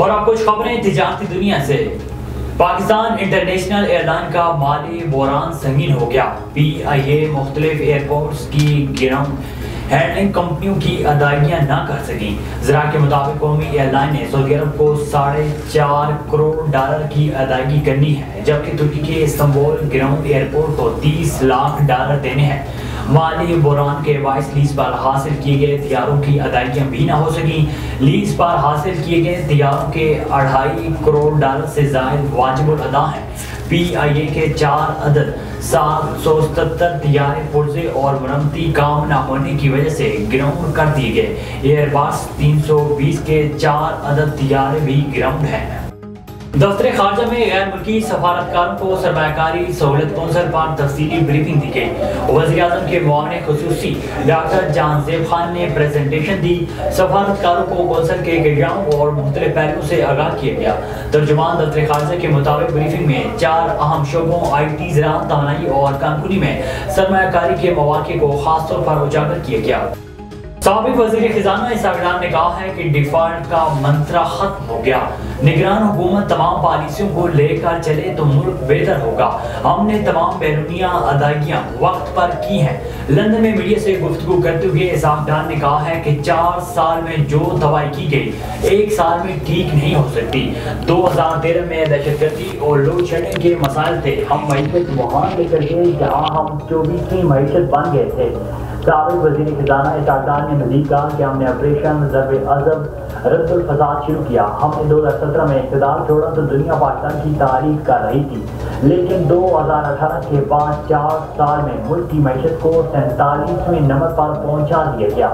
اور اب کچھ خبریں تجارتی دنیا سے۔ پاکستان انٹرنیشنل ایئر لائن کا مالی بحران سنگین ہو گیا۔ پی آئی اے مختلف ایئرپورٹس کی گراؤنڈ ہینڈلنگ کمپنیوں کی ادائیگیاں نہ کر سکیں۔ ذرائع کے مطابق قومی ایئر لائن نے سعودی عرب کو $4.5 کروڑ کی ادائیگی کرنی ہے، جبکہ ترکی کے استنبول گراؤنڈ ایئرپورٹ کو $30 لاکھ دینے ہیں۔ مالی بحران کے باعث لیز پر حاصل کیے گئے طیاروں کی ادائیگیاں بھی نہ ہو سکیں۔ لیز پر حاصل کیے گئے طیاروں کے $2.5 کروڑ سے زائد واجب الادا ہیں۔ پی آئی اے کے 4 عدد 777 طیارے پرزے اور مرمتی کام نہ ہونے کی وجہ سے گراؤنڈ کر دیے گئے۔ ایئر بس 320 کے 4 عدد طیارے بھی گراؤنڈ ہیں۔ دفتر خارجہ میں غیر ملکی سفارتکاروں کو سرمایہ کاری سہولت کونسل پر تفصیلی بریفنگ دی گئی۔ وزیر اعظم کے معاون خصوصی ڈاکٹر جان زیب خان نے پریزنٹیشن دی۔ سفارتکاروں کو کونسل کے گیجاؤں اور مختلف پہلوؤں سے آگاہ کیا گیا۔ ترجمان دفتر خارجہ کے مطابق بریفنگ میں 4 اہم شعبوں آئی ٹی، زراعت، توانائی اور کانکنی میں سرمایہ کاری کے مواقع کو خاص طور پر اجاگر کیا گیا۔ سابق وزیر خزانہ اسحاق ڈار نے کہا ہے کہ ڈیفالٹ کا منترا ختم ہو گیا۔ نگران حکومت تمام پالیسیوں کو لے کر چلے تو ملک بہتر ہوگا۔ ہم نے تمام بیرونی ادائیگیاں وقت پر کی ہیں۔ لندن میں میڈیا سے گفتگو کرتے ہوئے اسحاق ڈار نے کہا ہے کہ 4 سال میں جو دوائی کی گئی 1 سال میں ٹھیک نہیں ہو سکتی۔ 2013 میں دہشت گردی اور لوڈ شیڈنگ کے مسائل تھے۔ ہم معیشت وہاں لے کر گئے جہاں ہم 24ویں معیشت بن گئے تھے۔ سابق وزیر خزانہ اسحاق ڈار نے مزید کہا کہ ہم نے آپریشن ضرب عضب رد الفساد شروع کیا۔ ہم نے 2017 میں اقتدار چھوڑا تو دنیا پاکستان کی تعریف کر رہی تھی، لیکن 2018 کے بعد 4 سال میں ملک کی معیشت کو 47ویں نمبر پر پہنچا دیا گیا۔